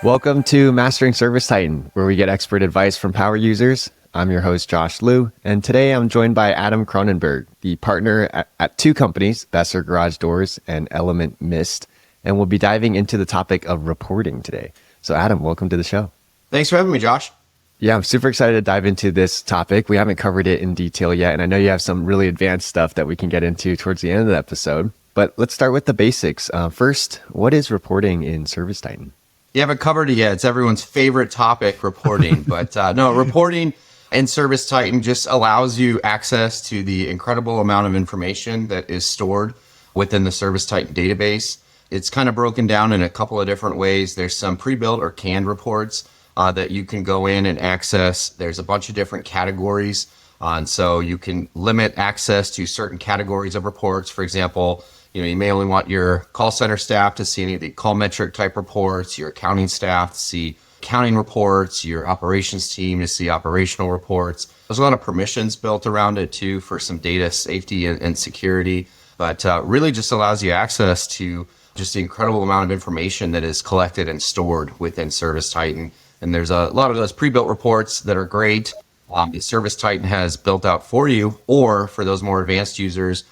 Welcome to Mastering ServiceTitan, where we get expert advice from power users. I'm your host, Josh Liu, and today I'm joined by Adam Cronenberg, the partner at two companies, Besser Garage Doors and Element Mist, and we'll be diving into the topic of reporting today. So Adam, welcome to the show. Thanks for having me, Josh. Yeah, I'm super excited to dive into this topic. We haven't covered it in detail yet, and I know you have some really advanced stuff that we can get into towards the end of the episode. But let's start with the basics. First, what is reporting in ServiceTitan? You haven't covered it yet. It's everyone's favorite topic, reporting. But no, reporting in ServiceTitan just allows you access to the incredible amount of information that is stored within the ServiceTitan database. It's kind of broken down in a couple of different ways. There's some pre-built or canned reports that you can go in and access. There's a bunch of different categories. And so you can limit access to certain categories of reports. For example, you may only want your call center staff to see any of the call metric type reports, your accounting staff to see accounting reports, your operations team to see operational reports. There's a lot of permissions built around it too for some data safety and security, but really just allows you access to just the incredible amount of information that is collected and stored within ServiceTitan. And there's a lot of those pre-built reports that are great. The ServiceTitan has built out for you, or for those more advanced users,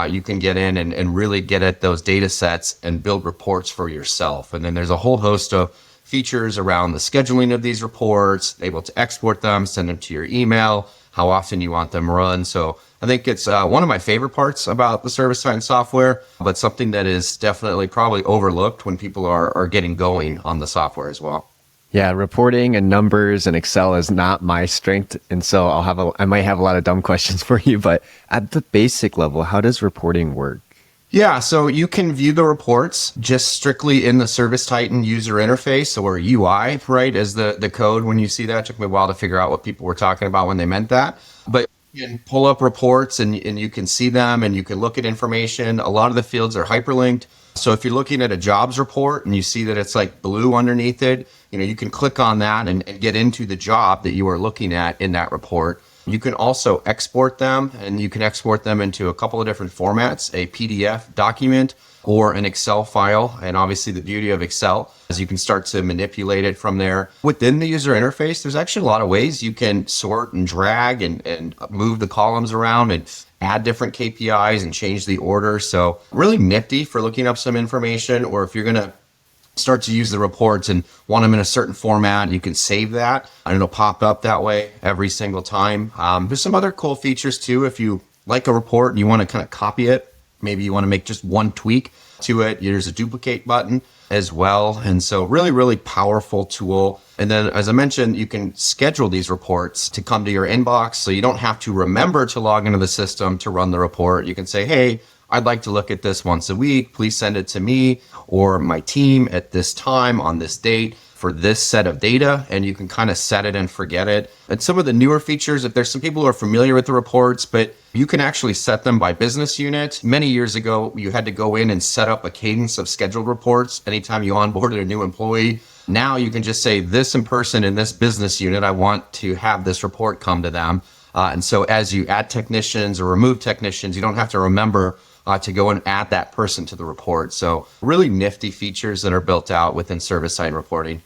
you can get in and really get at those data sets and build reports for yourself. And then there's a whole host of features around the scheduling of these reports, able to export them, send them to your email, how often you want them run. So I think it's one of my favorite parts about the ServiceTitan software, but something that is definitely probably overlooked when people are getting going on the software as well. Yeah, reporting and numbers and Excel is not my strength. And so I might have a lot of dumb questions for you, but at the basic level, how does reporting work? Yeah, so you can view the reports just strictly in the ServiceTitan user interface, or UI, right, as the code. When you see that, it took me a while to figure out what people were talking about when they meant that. But you can pull up reports and you can see them and you can look at information. A lot of the fields are hyperlinked. So if you're looking at a jobs report and you see that it's like blue underneath it, you can click on that and get into the job that you are looking at in that report. You can also export them, and you can export them into a couple of different formats, a PDF document or an Excel file. And obviously the beauty of Excel is you can start to manipulate it from there. Within the user interface, there's actually a lot of ways you can sort and drag and move the columns around and add different KPIs and change the order. So really nifty for looking up some information, or if you're going to start to use the reports and want them in a certain format, you can save that and it'll pop up that way every single time. There's some other cool features too. If you like a report and you want to kind of copy it, maybe you want to make just one tweak to it, there's a duplicate button as well. And so really, really powerful tool. And then, as I mentioned, you can schedule these reports to come to your inbox. So you don't have to remember to log into the system to run the report. You can say, hey, I'd like to look at this once a week. Please send it to me or my team at this time on this date for this set of data. And you can kind of set it and forget it. And some of the newer features, if there's some people who are familiar with the reports, but you can actually set them by business unit. Many years ago, you had to go in and set up a cadence of scheduled reports anytime you onboarded a new employee. Now you can just say, this person in this business unit, I want to have this report come to them. And so as you add technicians or remove technicians, you don't have to remember to go and add that person to the report. So really nifty features that are built out within ServiceTitan reporting.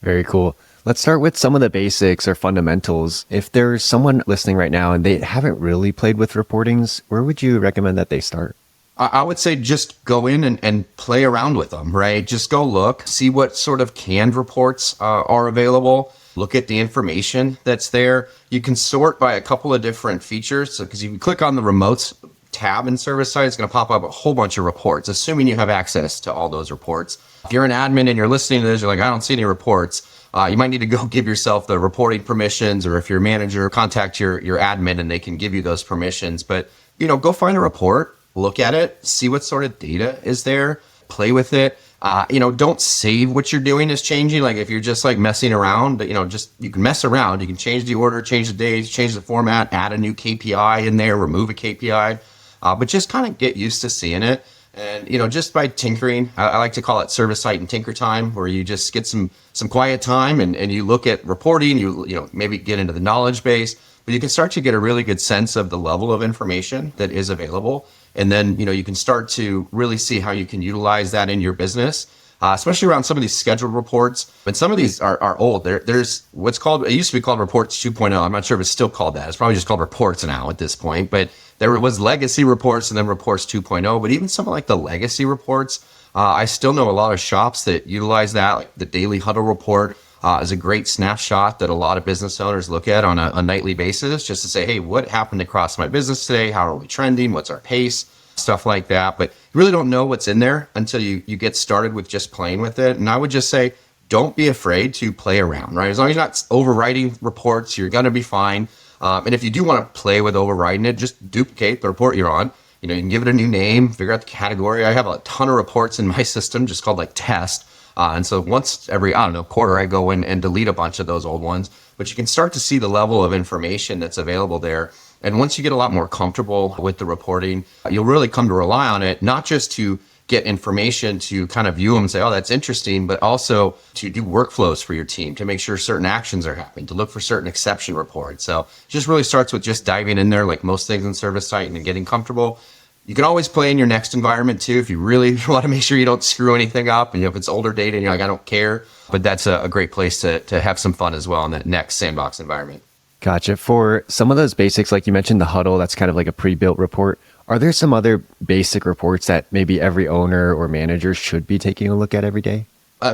Very cool. Let's start with some of the basics or fundamentals. If there's someone listening right now and they haven't really played with reportings, where would you recommend that they start? I would say just go in and play around with them, right? Just go look, see what sort of canned reports are available. Look at the information that's there. You can sort by a couple of different features. So, because if you click on the remotes tab in ServiceTitan, it's going to pop up a whole bunch of reports, assuming you have access to all those reports. If you're an admin and you're listening to this, you're like, I don't see any reports. You might need to go give yourself the reporting permissions, or if you're a manager, contact your admin and they can give you those permissions. But, go find a report, look at it, see what sort of data is there, play with it. Don't save what you're doing is changing. Like if you're just like messing around, you can mess around. You can change the order, change the days, change the format, add a new KPI in there, remove a KPI. But just kind of get used to seeing it. And, just by tinkering, I like to call it ServiceTitan tinker time, where you just get some quiet time and you look at reporting, you maybe get into the knowledge base, but you can start to get a really good sense of the level of information that is available. And then, you can start to really see how you can utilize that in your business. especially around some of these scheduled reports. And some of these are old. There's what's called, it used to be called Reports 2.0. I'm not sure if it's still called that. It's probably just called Reports now at this point. But there was legacy reports and then Reports 2.0. But even some of like the legacy reports, I still know a lot of shops that utilize that. Like the Daily Huddle report is a great snapshot that a lot of business owners look at on a nightly basis, just to say, hey, what happened across my business today? How are we trending? What's our pace? Stuff like that. But you really don't know what's in there until you get started with just playing with it. And I would just say, don't be afraid to play around, right? As long as you're not overwriting reports, you're going to be fine. And if you do want to play with overwriting it, just duplicate the report you're on. You know, you can give it a new name, figure out the category. I have a ton of reports in my system just called like test. And so once every, quarter, I go in and delete a bunch of those old ones. But you can start to see the level of information that's available there. And once you get a lot more comfortable with the reporting, you'll really come to rely on it, not just to get information to kind of view them and say, oh, that's interesting, but also to do workflows for your team, to make sure certain actions are happening, to look for certain exception reports. So it just really starts with just diving in there, like most things in ServiceTitan, and getting comfortable. You can always play in your next environment too, if you really want to make sure you don't screw anything up. And if it's older data and you're like, I don't care, but that's a great place to have some fun as well in that next sandbox environment. Gotcha. For some of those basics, like you mentioned, the huddle, that's kind of like a pre-built report. Are there some other basic reports that maybe every owner or manager should be taking a look at every day?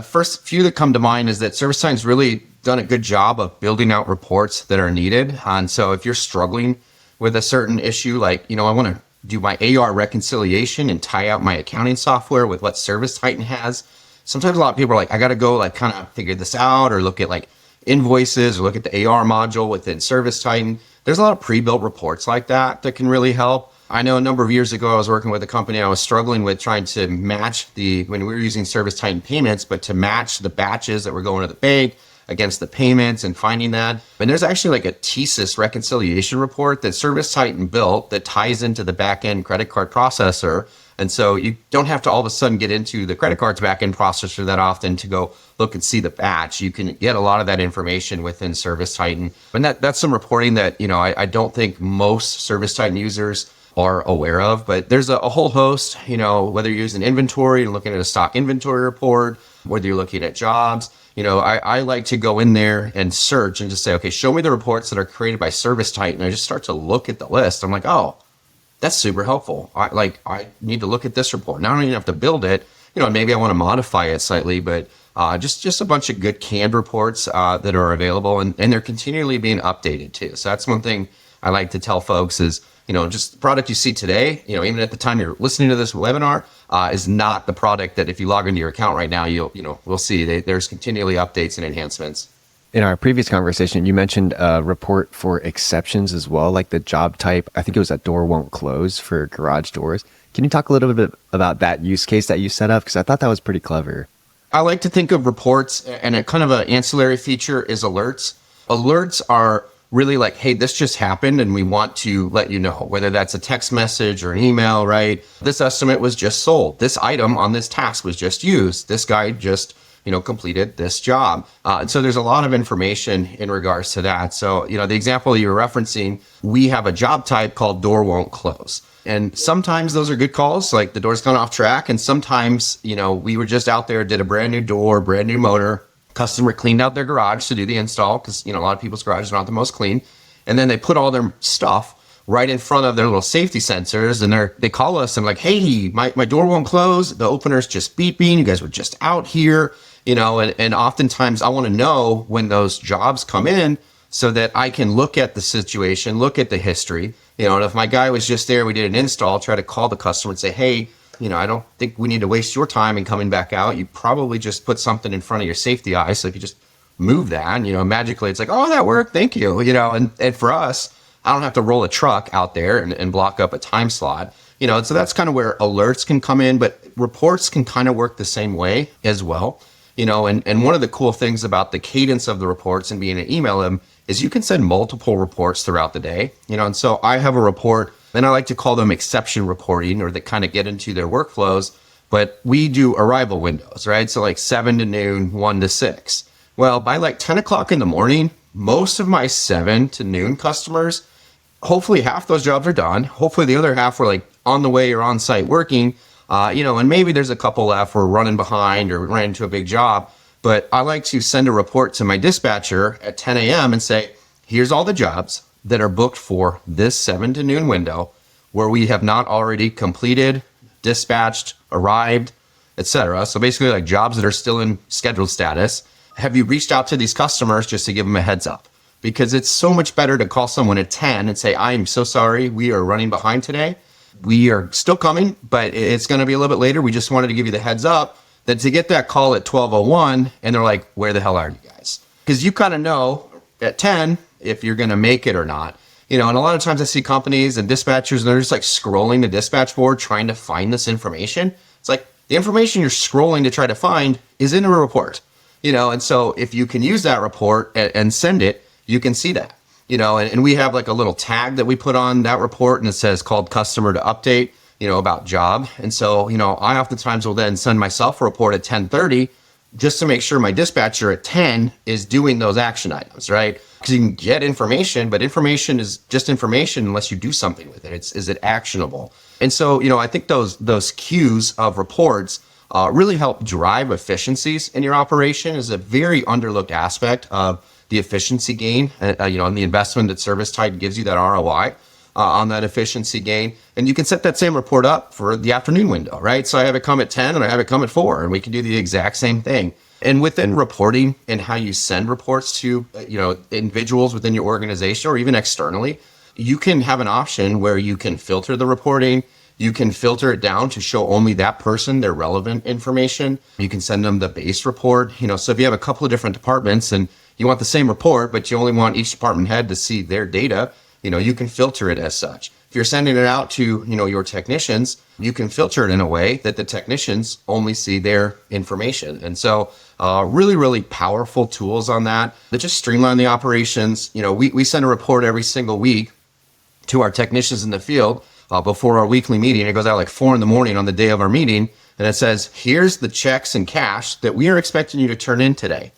First few that come to mind is that ServiceTitan's really done a good job of building out reports that are needed. And so if you're struggling with a certain issue, like, I want to do my AR reconciliation and tie out my accounting software with what ServiceTitan has. Sometimes a lot of people are like, I got to go like kind of figure this out, or look at like invoices, or look at the AR module within ServiceTitan. There's a lot of pre-built reports like that can really help. I know a number of years ago, I was working with a company. I was struggling with trying to match when we were using ServiceTitan payments, but to match the batches that were going to the bank against the payments and finding that. And there's actually like a TSYS reconciliation report that ServiceTitan built that ties into the back-end credit card processor. And so you don't have to all of a sudden get into the credit card's back-end processor that often to go look and see the batch. You can get a lot of that information within ServiceTitan. And that's some reporting that, I don't think most ServiceTitan users are aware of, but there's a whole host, whether you're using inventory and looking at a stock inventory report, whether you're looking at jobs, I like to go in there and search and just say, okay, show me the reports that are created by ServiceTitan. And I just start to look at the list. I'm like, oh, that's super helpful. I need to look at this report. Now I don't even have to build it, maybe I want to modify it slightly, but just a bunch of good canned reports that are available, and they're continually being updated too. So that's one thing I like to tell folks is, just the product you see today, even at the time you're listening to this webinar, is not the product that if you log into your account right now, we'll see there's continually updates and enhancements. In our previous conversation, you mentioned a report for exceptions as well, like the job type. I think it was a door won't close for garage doors. Can you talk a little bit about that use case that you set up? Because I thought that was pretty clever. I like to think of reports, and a kind of an ancillary feature is alerts. Alerts are really like, hey, this just happened and we want to let you know, whether that's a text message or an email, right? This estimate was just sold. This item on this task was just used. This guy just, completed this job. And so there's a lot of information in regards to that. So, the example you were referencing, we have a job type called door won't close. And sometimes those are good calls, like the door's gone off track. And sometimes, we were just out there, did a brand new door, brand new motor. Customer cleaned out their garage to do the install because, a lot of people's garages are not the most clean. And then they put all their stuff right in front of their little safety sensors. And they call us and like, hey, my door won't close. The opener's just beeping. You guys were just out here, and oftentimes I want to know when those jobs come in so that I can look at the situation, look at the history, and if my guy was just there, we did an install, try to call the customer and say, hey, I don't think we need to waste your time in coming back out. You probably just put something in front of your safety eye. So if you just move that, magically it's like, oh, that worked. Thank you. And for us, I don't have to roll a truck out there and block up a time slot, so that's kind of where alerts can come in, but reports can kind of work the same way as well. And one of the cool things about the cadence of the reports and being able to email them is you can send multiple reports throughout the day, and so I have a report, and I like to call them exception reporting, or that kind of get into their workflows, but we do arrival windows, right? So like 7 to noon, 1 to 6. Well, by like 10 o'clock in the morning, most of my 7 to noon customers, hopefully half those jobs are done. Hopefully the other half were like on the way or on site working. And maybe there's a couple left, we're running behind or ran into a big job. But I like to send a report to my dispatcher at 10 a.m. and say, here's all the jobs that are booked for this 7 to noon window where we have not already completed, dispatched, arrived, etc. So basically like jobs that are still in scheduled status. Have you reached out to these customers just to give them a heads up? Because it's so much better to call someone at 10 and say, I'm so sorry, we are running behind today. We are still coming, but it's going to be a little bit later. We just wanted to give you the heads up. Than to get that call at 12:01 and they're like, where the hell are you guys? Because you kind of know at 10 if you're going to make it or not. And a lot of times I see companies and dispatchers and they're just like scrolling the dispatch board trying to find this information. It's like the information you're scrolling to try to find is in a report, and so if you can use that report and send it, you can see that, and we have like a little tag that we put on that report and it says called customer to update, about job. And so, I oftentimes will then send myself a report at 10:30 just to make sure my dispatcher at 10 is doing those action items, right? Because you can get information, but information is just information unless you do something with it. Is it actionable? And so, I think those cues of reports really help drive efficiencies in your operation is a very underlooked aspect of the efficiency gain, and the investment that ServiceTitan gives you that ROI. On that efficiency gain. And you can set that same report up for the afternoon window, right? So I have it come at 10 and I have it come at 4 and we can do the exact same thing. And within reporting and how you send reports to, individuals within your organization or even externally, you can have an option where you can filter the reporting. You can filter it down to show only that person their relevant information. You can send them the base report, so if you have a couple of different departments and you want the same report, but you only want each department head to see their data, you can filter it as such. If you're sending it out to, your technicians, you can filter it in a way that the technicians only see their information. And so really, really powerful tools on that just streamline the operations. We send a report every single week to our technicians in the field before our weekly meeting. It goes out like 4 a.m. on the day of our meeting. And it says, here's the checks and cash that we are expecting you to turn in today.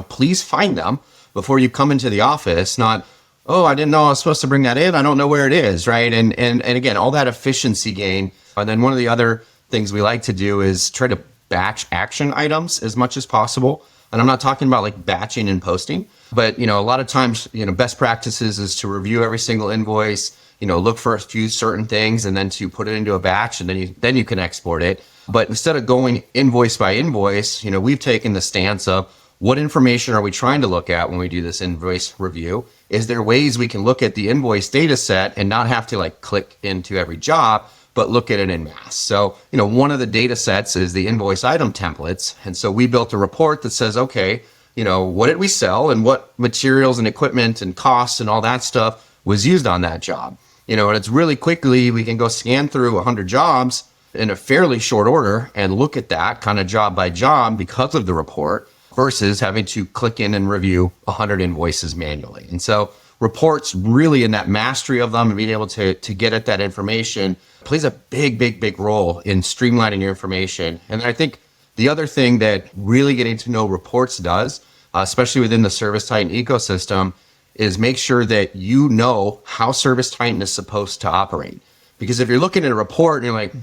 Please find them before you come into the office, not, oh, I didn't know I was supposed to bring that in. I don't know where it is, right? And again, all that efficiency gain. And then one of the other things we like to do is try to batch action items as much as possible. And I'm not talking about like batching and posting, but a lot of times, best practices is to review every single invoice, look for a few certain things and then to put it into a batch and then you can export it. But instead of going invoice by invoice, we've taken the stance of what information are we trying to look at when we do this invoice review? Is there ways we can look at the invoice data set and not have to like click into every job, but look at it in mass? So, one of the data sets is the invoice item templates. And so we built a report that says, okay, what did we sell and what materials and equipment and costs and all that stuff was used on that job? And it's really quickly, we can go scan through 100 jobs in a fairly short order and look at that kind of job by job because of the report, versus having to click in and review 100 invoices manually. And so reports really in that mastery of them and being able to get at that information plays a big role in streamlining your information. And I think the other thing that really getting to know reports does, especially within the ServiceTitan ecosystem, is make sure that you know how ServiceTitan is supposed to operate. Because if you're looking at a report and you're like,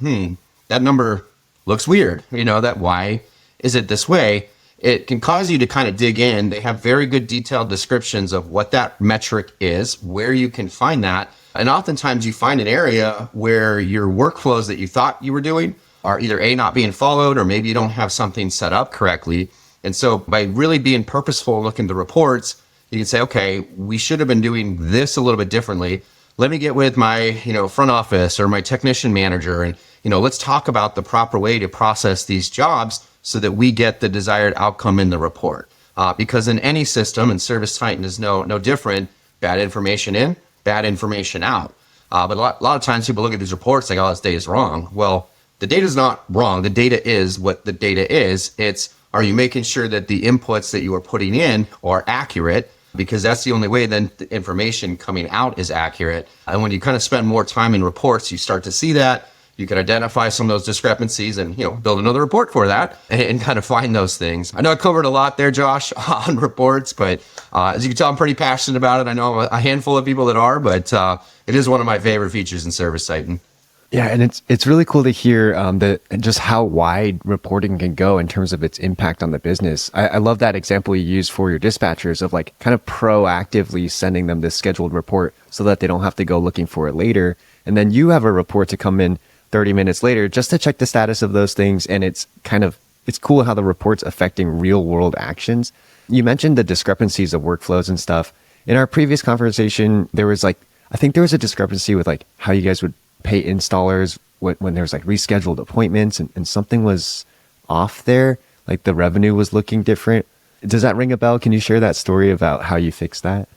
that number looks weird, that why is it this way? It can cause you to kind of dig in. They have very good detailed descriptions of what that metric is, where you can find that. And oftentimes you find an area where your workflows that you thought you were doing are either A, not being followed, or maybe you don't have something set up correctly. And so by really being purposeful, looking at the reports, you can say, okay, we should have been doing this a little bit differently. Let me get with my, front office or my technician manager and, let's talk about the proper way to process these jobs so that we get the desired outcome in the report. Because in any system, and ServiceTitan is no different, bad information in, bad information out. But a lot of times people look at these reports like, oh, this data is wrong. Well, the data is not wrong. The data is what the data is. It's, are you making sure that the inputs that you are putting in are accurate? Because that's the only way then the information coming out is accurate. And when you kind of spend more time in reports, you start to see that. You can identify some of those discrepancies and, build another report for that and kind of find those things. I know I covered a lot there, Josh, on reports, but as you can tell, I'm pretty passionate about it. I know a handful of people that are, but it is one of my favorite features in ServiceTitan. Yeah, and it's really cool to hear just how wide reporting can go in terms of its impact on the business. I love that example you use for your dispatchers of like kind of proactively sending them this scheduled report so that they don't have to go looking for it later. And then you have a report to come in 30 minutes later just to check the status of those things. And it's cool how the report's affecting real world actions. You mentioned the discrepancies of workflows and stuff. In our previous conversation, I think there was a discrepancy with like how you guys would pay installers when there's like rescheduled appointments and something was off there, like the revenue was looking different. Does that ring a bell? Can you share that story about how you fixed that?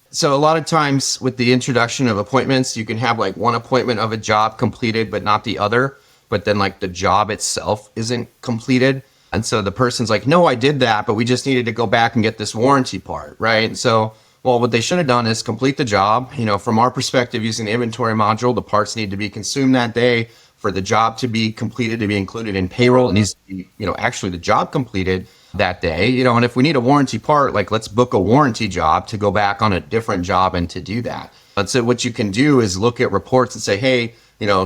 So a lot of times with the introduction of appointments, you can have like one appointment of a job completed, but not the other. But then like the job itself isn't completed. And so the person's like, no, I did that, but we just needed to go back and get this warranty part, right? And so, well, what they should have done is complete the job. From our perspective, using the inventory module, the parts need to be consumed that day. For the job to be completed, to be included in payroll, it needs to be, actually the job completed that day. And if we need a warranty part, like let's book a warranty job to go back on a different job and to do that. But so what you can do is look at reports and say, hey,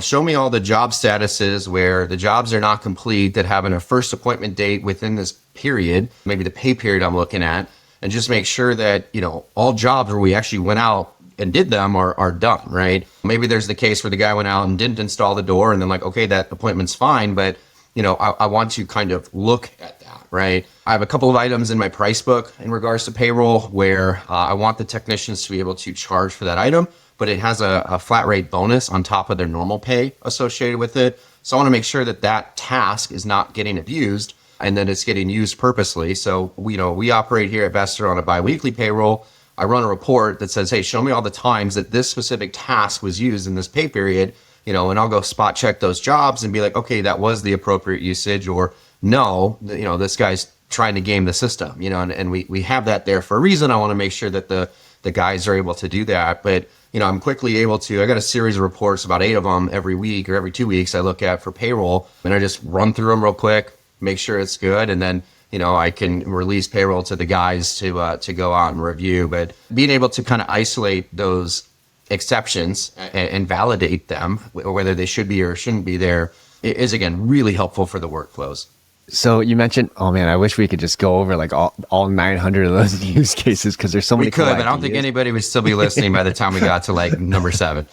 show me all the job statuses where the jobs are not complete that have a first appointment date within this period, maybe the pay period I'm looking at, and just make sure that, all jobs where we actually went out and did them are done, right? Maybe there's the case where the guy went out and didn't install the door and then like, okay, that appointment's fine, but I want to kind of look at that, right? I have a couple of items in my price book in regards to payroll where I want the technicians to be able to charge for that item, but it has a flat rate bonus on top of their normal pay associated with it. So I want to make sure that that task is not getting abused and then it's getting used purposely. So, we operate here at Besser on a biweekly payroll. I run a report that says, hey, show me all the times that this specific task was used in this pay period, and I'll go spot check those jobs and be like, okay, that was the appropriate usage, or no, this guy's trying to game the system, and we have that there for a reason. I want to make sure that the guys are able to do that. But, I'm quickly able to, I got a series of reports, about 8 of them every week or every 2 weeks I look at for payroll, and I just run through them real quick, make sure it's good, and then I can release payroll to the guys to go out and review. But being able to kind of isolate those exceptions and validate them, whether they should be or shouldn't be there, is again really helpful for the workflows. So you mentioned, oh man, I wish we could just go over like all 900 of those use cases because there's so many. We could, but I don't think anybody would still be listening by the time we got to like number 7.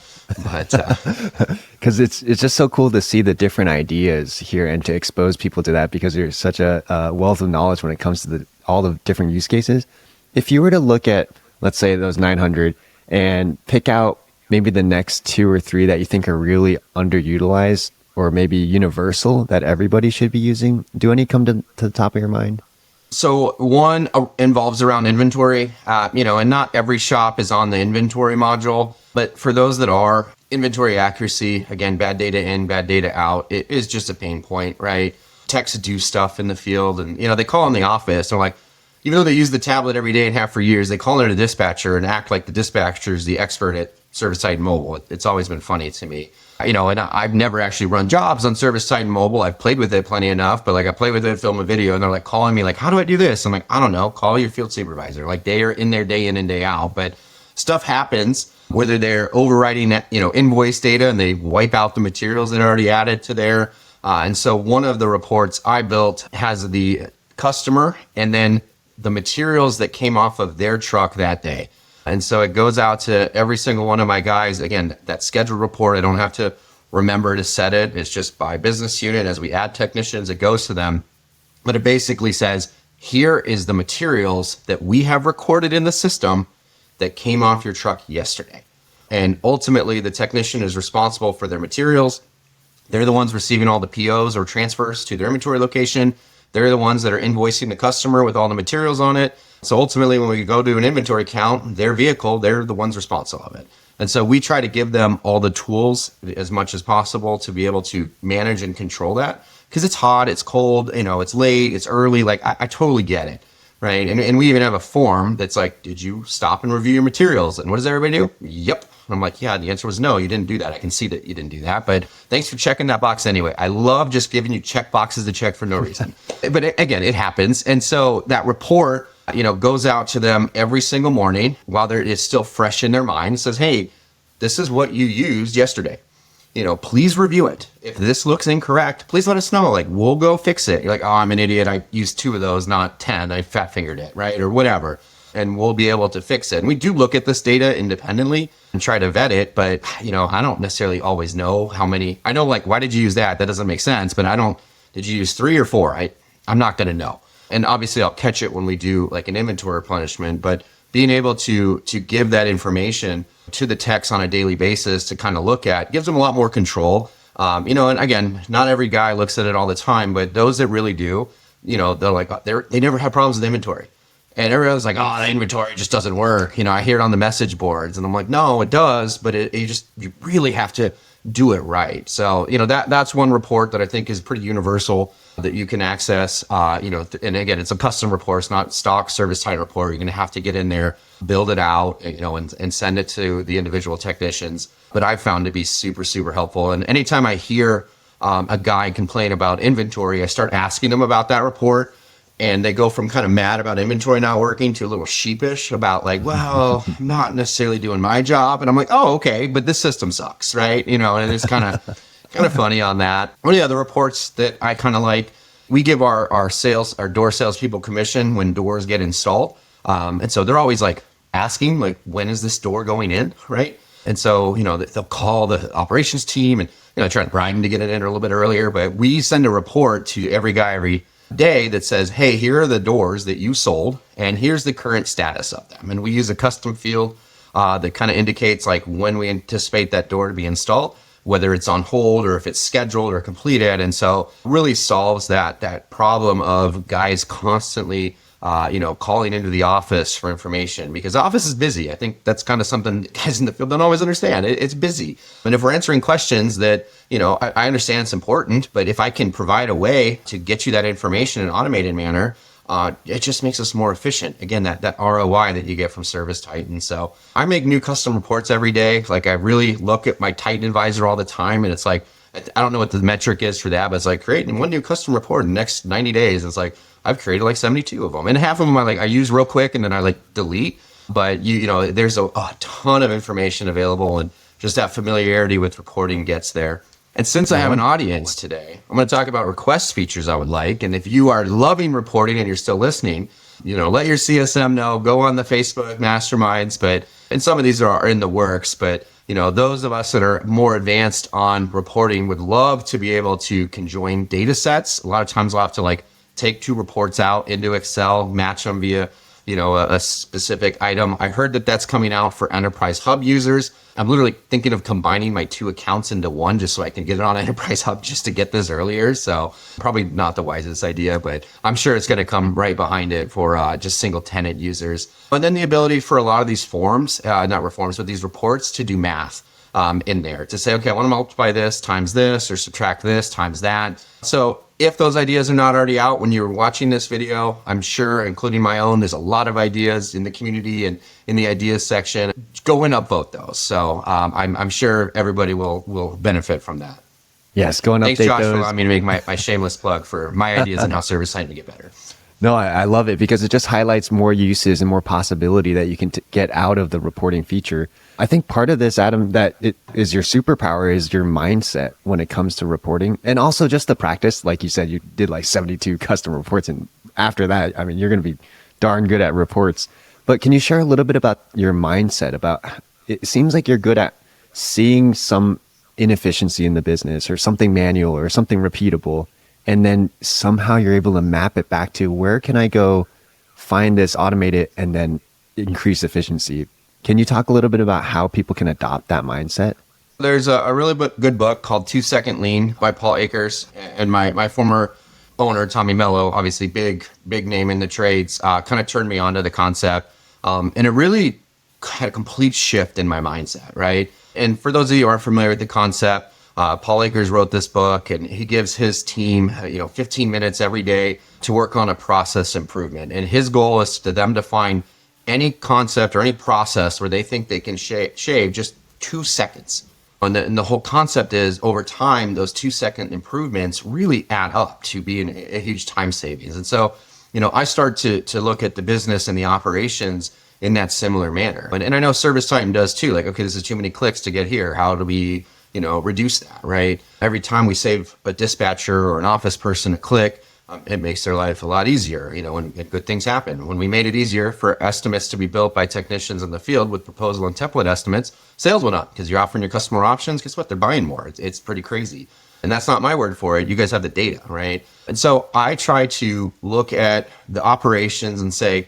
But because it's just so cool to see the different ideas here and to expose people to that, because there's such a wealth of knowledge when it comes to all the different use cases. If you were to look at, let's say, those 900 and pick out maybe the next 2 or 3 that you think are really underutilized or maybe universal that everybody should be using, do any come to the top of your mind? So one involves around inventory, and not every shop is on the inventory module, but for those that are, inventory accuracy, again, bad data in, bad data out, it is just a pain point, right? Techs do stuff in the field and, they call in the office. They're like, even though they use the tablet every day and have for years, they call in a dispatcher and act like the dispatcher is the expert at ServiceTitan Mobile. It's always been funny to me. And I've never actually run jobs on ServiceTitan Mobile. I've played with it plenty enough, but like I play with it, film a video, and they're like calling me like, how do I do this? I'm like, I don't know. Call your field supervisor. Like they are in there day in and day out, but stuff happens, whether they're overwriting that, invoice data and they wipe out the materials that are already added to there. And so one of the reports I built has the customer and then the materials that came off of their truck that day. And so it goes out to every single one of my guys. Again, that scheduled report, I don't have to remember to set it. It's just by business unit. As we add technicians, it goes to them. But it basically says, here is the materials that we have recorded in the system that came off your truck yesterday. And ultimately, the technician is responsible for their materials. They're the ones receiving all the POs or transfers to their inventory location. They're the ones that are invoicing the customer with all the materials on it. So ultimately, when we go to an inventory count, their vehicle, they're the ones responsible of it. And so we try to give them all the tools as much as possible to be able to manage and control that, because it's hot, it's cold, it's late, it's early. Like I totally get it, right? And we even have a form that's like, did you stop and review your materials? And what does everybody do? Yep. And I'm like, yeah, the answer was no, you didn't do that. I can see that you didn't do that, but thanks for checking that box anyway. I love just giving you check boxes to check for no reason. But again, it happens. And so that report, goes out to them every single morning while it's still fresh in their mind. It says, hey, this is what you used yesterday. please review it. If this looks incorrect, please let us know. Like, we'll go fix it. You're like, oh, I'm an idiot. I used 2 of those, not 10. I fat fingered it, right? Or whatever. And we'll be able to fix it. And we do look at this data independently and try to vet it. But, I don't necessarily always know how many. I know, like, why did you use that? That doesn't make sense. But did you use 3 or 4? I'm not going to know. And obviously, I'll catch it when we do like an inventory replenishment. But being able to give that information to the techs on a daily basis to kind of look at gives them a lot more control. And again, not every guy looks at it all the time, but those that really do, they're like, they never have problems with inventory. And everyone's like, oh, the inventory just doesn't work. I hear it on the message boards, and I'm like, no, it does, but you really have to do it right. So, that's one report that I think is pretty universal that you can access. And again, it's a custom report. It's not stock ServiceTitan report. You're going to have to get in there, build it out, and send it to the individual technicians. But I've found to be super, super helpful. And anytime I hear a guy complain about inventory, I start asking them about that report. And they go from kind of mad about inventory not working to a little sheepish about like, well, I'm not necessarily doing my job. And I'm like, oh, okay, but this system sucks, right? And it's kind of funny on that. One of the other reports that I kind of like, we give our door salespeople commission when doors get installed. And so they're always like asking, like, when is this door going in, right? And so, they'll call the operations team and, try to bribe them to get it in a little bit earlier. But we send a report to every guy every day that says, hey, here are the doors that you sold, and here's the current status of them. And we use a custom field that kind of indicates like when we anticipate that door to be installed, whether it's on hold or if it's scheduled or completed. And so really solves that problem of guys constantly calling into the office for information, because the office is busy. I think that's kind of something guys in the field don't always understand. It's busy. And if we're answering questions that, I understand it's important, but if I can provide a way to get you that information in an automated manner, it just makes us more efficient. Again, that ROI that you get from ServiceTitan. So I make new custom reports every day. Like, I really look at my Titan Advisor all the time, and it's like, I don't know what the metric is for that, but it's like creating one new custom report in the next 90 days. It's like, I've created like 72 of them, and half of them I use real quick and then I delete. But there's a ton of information available, and just that familiarity with reporting gets there. And since I have an audience today, I'm going to talk about request features I would like. And if you are loving reporting and you're still listening, let your CSM know, go on the Facebook masterminds, and some of these are in the works, but those of us that are more advanced on reporting would love to be able to conjoin data sets. A lot of times we'll have to take 2 reports out into Excel, match them via, a specific item. I heard that that's coming out for Enterprise Hub users. I'm literally thinking of combining my 2 accounts into one just so I can get it on Enterprise Hub just to get this earlier. So probably not the wisest idea, but I'm sure it's going to come right behind it for just single tenant users. And then the ability for a lot of these forms, not reforms, but these reports to do math in there to say, okay, I want to multiply this times this or subtract this times that. So if those ideas are not already out when you're watching this video, I'm sure, including my own, there's a lot of ideas in the community and in the ideas section. Go and upvote those. So I'm sure everybody will benefit from that. Yes, go and update those. Thanks, Josh, for allowing me to make my shameless plug for my ideas and how ServiceTitan to get better. No, I love it because it just highlights more uses and more possibility that you can get out of the reporting feature. I think part of this, Adam, that it is your superpower is your mindset when it comes to reporting, and also just the practice. Like you said, you did 72 custom reports, and after that, you're going to be darn good at reports. But can you share a little bit about your mindset about, it seems like you're good at seeing some inefficiency in the business or something manual or something repeatable, and then somehow you're able to map it back to where can I go find this, automate it, and then increase efficiency. Can you talk a little bit about how people can adopt that mindset? There's a really good book called 2 Second Lean by Paul Akers, and my former owner, Tommy Mello, obviously big name in the trades, kind of turned me on to the concept. And it really had a complete shift in my mindset, right? And for those of you who aren't familiar with the concept, Paul Akers wrote this book, and he gives his team, 15 minutes every day to work on a process improvement. And his goal is for them to find any concept or any process where they think they can shave just 2 seconds. And the whole concept is over time, those 2-second improvements really add up to being a huge time savings. And so, I start to look at the business and the operations in that similar manner. And I know ServiceTitan does too. Like, okay, this is too many clicks to get here. How do we reduce that, right? Every time we save a dispatcher or an office person a click, it makes their life a lot easier, when good things happen. When we made it easier for estimates to be built by technicians in the field with proposal and template estimates, sales went up because you're offering your customer options. Guess what? They're buying more. It's pretty crazy. And that's not my word for it. You guys have the data, right? And so I try to look at the operations and say,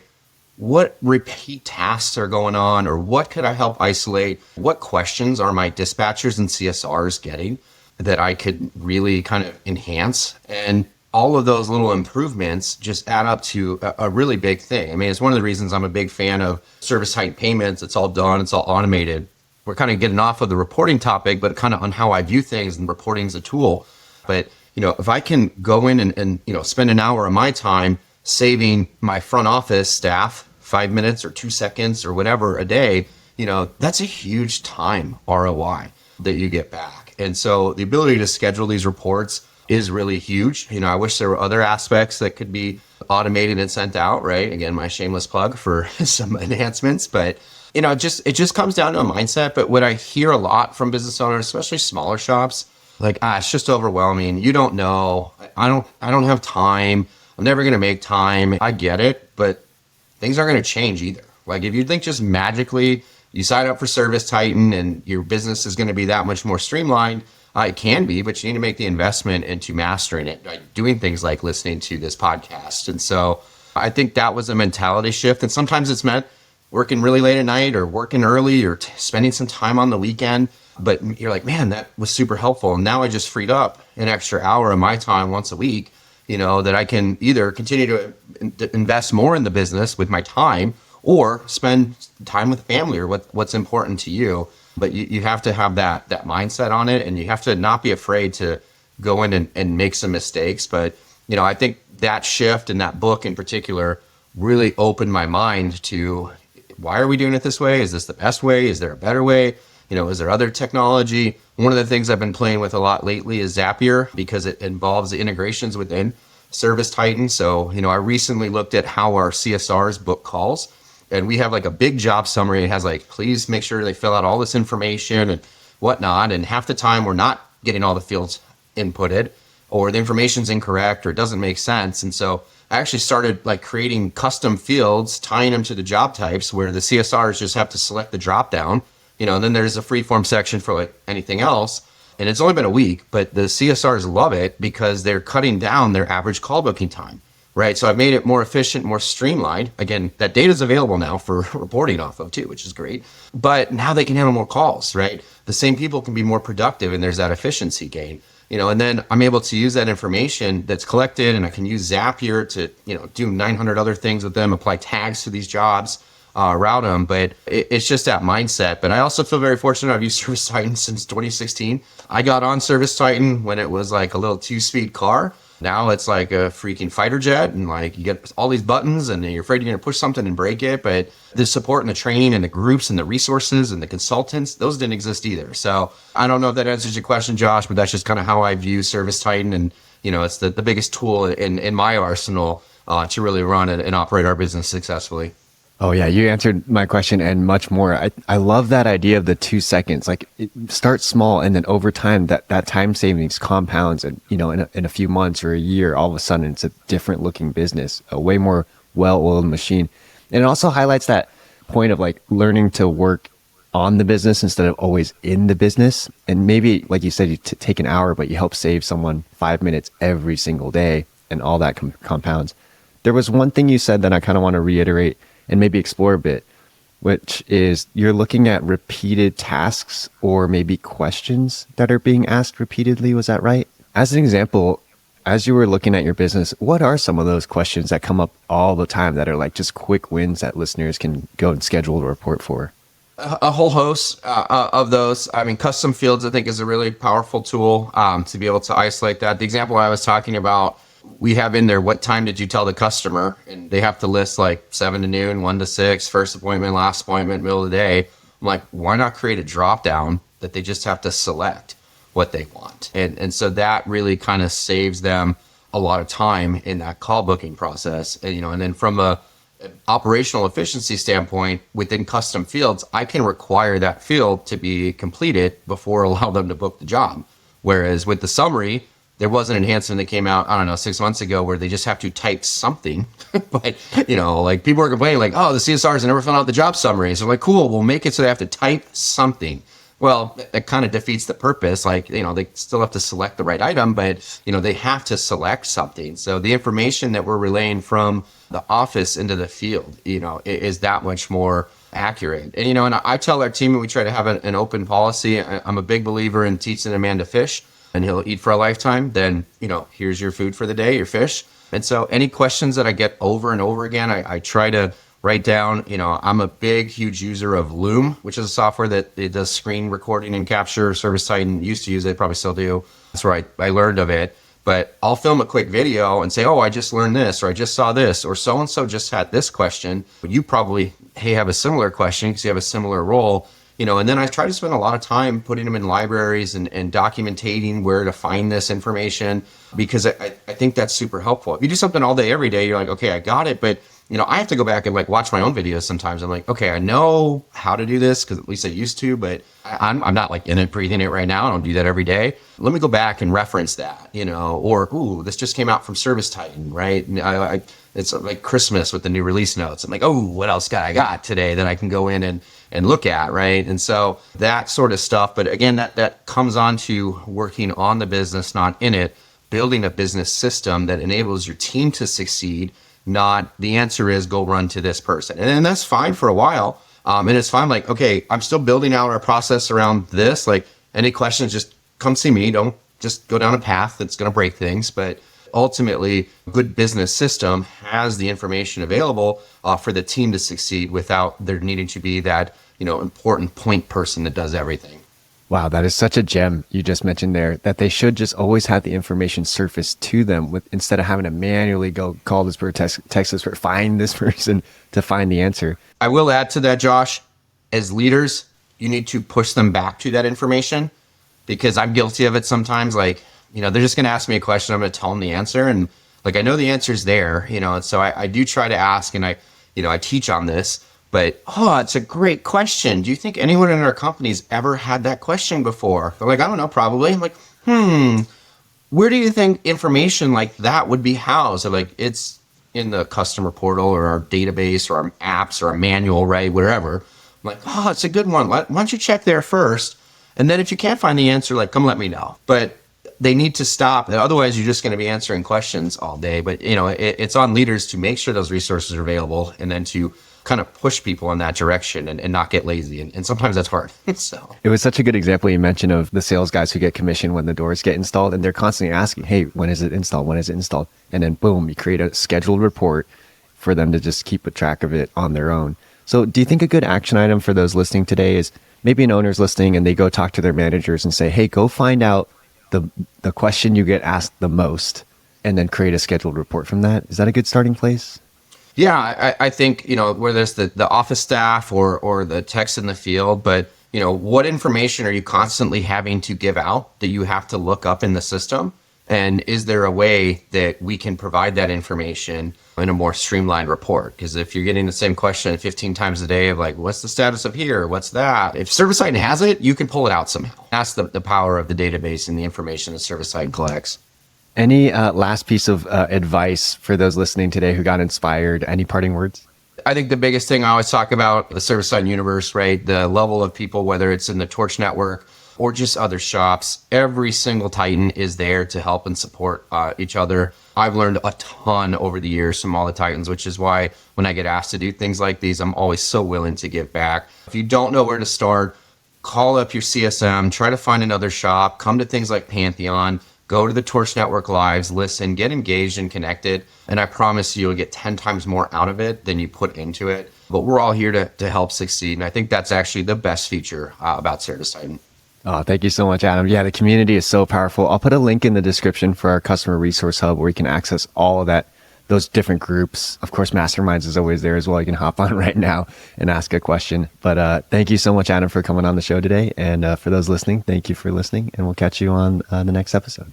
what repeat tasks are going on, or what could I help isolate? What questions are my dispatchers and CSRs getting that I could really kind of enhance? And all of those little improvements just add up to a really big thing. I mean, it's one of the reasons I'm a big fan of ServiceTitan payments. It's all done. It's all automated. We're kind of getting off of the reporting topic, but kind of on how I view things, and reporting is a tool. But, if I can go in and spend an hour of my time saving my front office staff 5 minutes or 2 seconds or whatever a day, that's a huge time ROI that you get back. And so the ability to schedule these reports is really huge. I wish there were other aspects that could be automated and sent out, right? Again, my shameless plug for some enhancements, but it just comes down to a mindset. But what I hear a lot from business owners, especially smaller shops, like, it's just overwhelming. You don't know. I don't have time. I'm never going to make time. I get it, but things aren't going to change either. Like, if you think just magically you sign up for ServiceTitan and your business is going to be that much more streamlined, it can be, but you need to make the investment into mastering it, like doing things like listening to this podcast. And so I think that was a mentality shift. And sometimes it's meant working really late at night or working early or spending some time on the weekend. But you're like, man, that was super helpful. And now I just freed up an extra hour of my time once a week, that I can either continue to invest more in the business with my time or spend time with family or what's important to you. But you have to have that mindset on it, and you have to not be afraid to go in and make some mistakes. But, I think that shift in that book in particular really opened my mind to, why are we doing it this way? Is this the best way? Is there a better way? Is there other technology? One of the things I've been playing with a lot lately is Zapier, because it involves the integrations within ServiceTitan. So, I recently looked at how our CSRs book calls, and we have like a big job summary. It has like, please make sure they fill out all this information and whatnot. And half the time we're not getting all the fields inputted, or the information's incorrect, or it doesn't make sense. And so I actually started like creating custom fields, tying them to the job types, where the CSRs just have to select the drop down. And then there's a free form section for like anything else. And it's only been a week, but the CSRs love it because they're cutting down their average call booking time, right? So I've made it more efficient, more streamlined. Again, that data is available now for reporting off of too, which is great. But now they can handle more calls, right? The same people can be more productive, and there's that efficiency gain. And then I'm able to use that information that's collected, and I can use Zapier to, do 900 other things with them, apply tags to these jobs, route them. But it's just that mindset. But I also feel very fortunate. I've used ServiceTitan since 2016. I got on ServiceTitan when it was like a little 2-speed car. Now it's like a freaking fighter jet, and like you get all these buttons and you're afraid you're going to push something and break it. But the support and the training and the groups and the resources and the consultants, those didn't exist either. So I don't know if that answers your question, Josh, but that's just kind of how I view ServiceTitan. And, it's the biggest tool in my arsenal to really run and operate our business successfully. Oh yeah, you answered my question and much more. I love that idea of the 2 seconds. Like, it starts small, and then over time that time savings compounds, and in a few months or a year, all of a sudden it's a different looking business, a way more well-oiled machine. And it also highlights that point of like learning to work on the business instead of always in the business. And maybe, like you said, you take an hour, but you help save someone 5 minutes every single day, and all that compounds. There was one thing you said that I kind of want to reiterate and maybe explore a bit, which is you're looking at repeated tasks or maybe questions that are being asked repeatedly. Was that right? As an example, as you were looking at your business, what are some of those questions that come up all the time that are like just quick wins that listeners can go and schedule a report for? A whole host of those. I mean, custom fields, I think, is a really powerful tool to be able to isolate that. The example I was talking about, we have in there, what time did you tell the customer? And they have to list like 7 to noon, 1 to 6, first appointment, last appointment, middle of the day. I'm like, why not create a drop down that they just have to select what they want? And so that really kind of saves them a lot of time in that call booking process. And, and then from a operational efficiency standpoint, within custom fields, I can require that field to be completed before allow them to book the job. Whereas with the summary, there was an enhancement that came out, I don't know, 6 months ago where they just have to type something. But, like people are complaining like, oh, the CSRs are never filling out the job summary. So I'm like, cool, we'll make it so they have to type something. Well, that kind of defeats the purpose. Like, they still have to select the right item, but, they have to select something. So the information that we're relaying from the office into the field, is that much more accurate. And, and I tell our team, we try to have an open policy. I'm a big believer in teaching a man to fish, and he'll eat for a lifetime. Then, here's your food for the day, your fish. And so any questions that I get over and over again, I try to write down. I'm a big, huge user of Loom, which is a software that it does screen recording and capture. ServiceTitan used to use it, probably still do. That's where I learned of it. But I'll film a quick video and say, oh, I just learned this, or I just saw this, or so-and-so just had this question. But you probably, have a similar question because you have a similar role. And then I try to spend a lot of time putting them in libraries and documenting where to find this information, because I think that's super helpful. If you do something all day, every day, you're like, okay, I got it. But, I have to go back and watch my own videos sometimes. I'm like, okay, I know how to do this because at least I used to, but I'm not in it, breathing it right now. I don't do that every day. Let me go back and reference that, or, ooh, this just came out from ServiceTitan, right? And it's like Christmas with the new release notes. I'm like, oh, what else I got today that I can go in and look at, right? And so that sort of stuff. But again, that comes on to working on the business, not in it, building a business system that enables your team to succeed. Not the answer is go run to this person. And then that's fine for a while. And it's fine. Like, okay, I'm still building out our process around this. Like, any questions, just come see me. Don't just go down a path that's going to break things. But ultimately, a good business system has the information available for the team to succeed without there needing to be that, important point person that does everything. Wow, that is such a gem you just mentioned there, that they should just always have the information surfaced to them instead of having to manually go call this person, text this person, find this person to find the answer. I will add to that, Josh, as leaders, you need to push them back to that information, because I'm guilty of it sometimes. They're just going to ask me a question. I'm going to tell them the answer. And I know the answer's there, and so I do try to ask, and I teach on this. But, it's a great question. Do you think anyone in our company's ever had that question before? They're like, I don't know, probably. I'm like, where do you think information like that would be housed? They're like, it's in the customer portal or our database or our apps or our manual, right? Wherever. I'm like, it's a good one. Why don't you check there first? And then if you can't find the answer, come let me know. But they need to stop. Otherwise, you're just going to be answering questions all day. But, it's on leaders to make sure those resources are available, and then to kind of push people in that direction and not get lazy. And sometimes that's hard. So it was such a good example you mentioned of the sales guys who get commission when the doors get installed, and they're constantly asking, hey, when is it installed? When is it installed? And then boom, you create a scheduled report for them to just keep a track of it on their own. So do you think a good action item for those listening today is maybe an owner's listening and they go talk to their managers and say, hey, go find out the question you get asked the most and then create a scheduled report from that? Is that a good starting place? Yeah, I think, whether it's the office staff or the techs in the field, but, what information are you constantly having to give out that you have to look up in the system? And is there a way that we can provide that information in a more streamlined report? Because if you're getting the same question 15 times a day of what's the status of here? What's that? If ServiceTitan has it, you can pull it out somehow. That's the power of the database and the information that ServiceTitan collects. Any last piece of advice for those listening today who got inspired? Any parting words? I think the biggest thing I always talk about, the ServiceTitan universe, right? The level of people, whether it's in the Torch network or just other shops, every single Titan is there to help and support each other. I've learned a ton over the years from all the Titans, which is why when I get asked to do things like these, I'm always so willing to give back. If you don't know where to start, call up your CSM, try to find another shop, come to things like Pantheon, go to the Torch Network Lives, listen, get engaged and connected, and I promise you'll get 10 times more out of it than you put into it. But we're all here to help succeed, and I think that's actually the best feature about ServiceTitan. Oh, thank you so much, Adam. Yeah, the community is so powerful. I'll put a link in the description for our customer resource hub where you can access all of that, those different groups. Of course, Masterminds is always there as well. You can hop on right now and ask a question. But thank you so much, Adam, for coming on the show today. And for those listening, thank you for listening, and we'll catch you on the next episode.